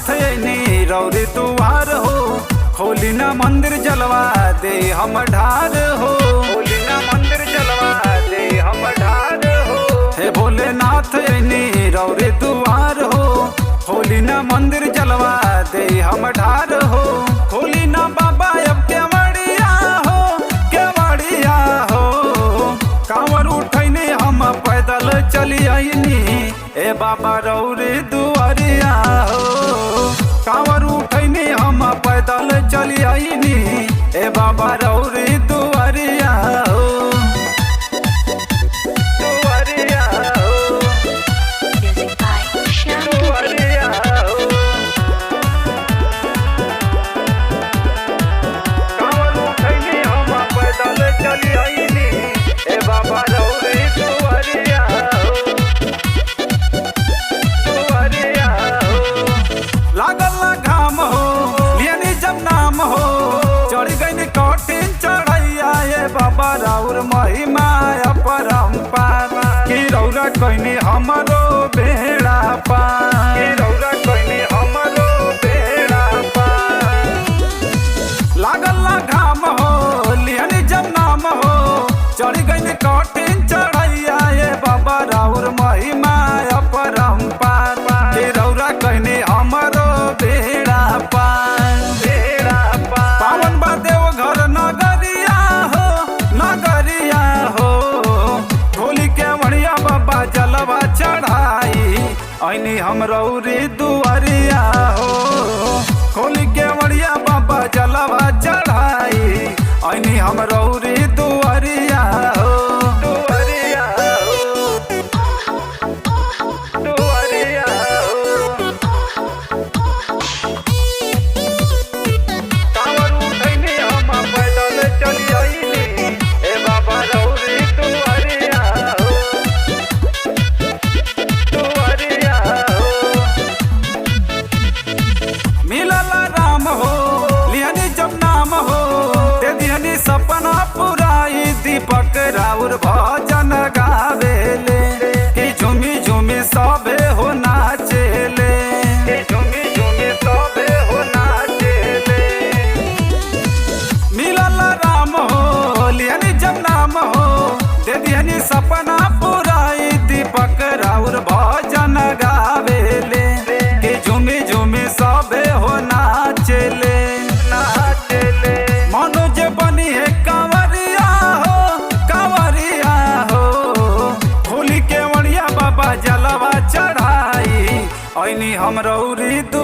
नाथ नी रौरी दुआर हो, खोली ना मंदिर जलवा दे हम ढार हो, खोली ना मंदिर जलवा दे हम ढार हो। हे भोलेनाथ नी रौरी दुआर हो, खोली ना मंदिर जलवा दे हम ढार हो। खोली ना बाबा अब केवड़िया हो, केवड़िया हो। कांवर उठैनी हम पैदल चली आईनी, ए बाबा रौरी दुआरिया हो। कांवर उठैनी हम पैदल चली आईनी, ए बाबा रौरी दुआरिया हो। दुआरिया हो, Music by Shyam Dubey. दुआरिया हो। कांवर उठैनी हम पैदल चली आईनी, ए बाबा रौरी दुआरिया हो। दुआरिया हो। लागल ना घाम हो, लियनी जब नाम हो, चढ़ी गई कठिन चढ़ैया, ये बाबा राउर महिमा अपरंपार। कि रौरा कहनी हमरो बेड़ा पार, कि रौरा कहनी हमरो बेड़ा पार। लागल ना घाम हो, लियनी जब नाम हो, चढ़ी गई कठिन चढ़ैया, ये बाबा राउर महिमा अपरंपार। कि रौरा कहनी हमरो बेड़ा पार, बेड़ा पार। पावन बा देवघर नगरिया हो, नगरिया हो। खोली के बढ़िया बाबा जलवा चढ़ाई, ऐनी हम रौरी दुआरिया हो। खोली के बढ़िया बाबा जलवा चढ़ाई, ऐनी हम रौरी दुआरिया हो। दुआरिया हो, दुआरिया हो। कांवर उठैनी हम पैदल चली आईनी, ए बाबा रौरी दुआरिया हो। दुआरिया हो। मिलल राम हो, लिहनी जब नाम हो, दे दिहनी सपना पुराई। दीपक राउर भजन गावेले, कि झूमी झूमी सबे हो नाचेले, कि झूमी झूमी सबे हो नाचेले। मिलल राम हो, लिहनी जब नाम हो, दे दिहनी सपना पुराई। दीपक राउर भजन गावेले, कि झूमी झूमी सबे हो नाचेले, नाचेले। मनोज बनी है कांवरिया हो, कांवरिया हो। खोली के बढ़िया बाबा जलवा चढ़ाई, ऐनी हम रौरी दु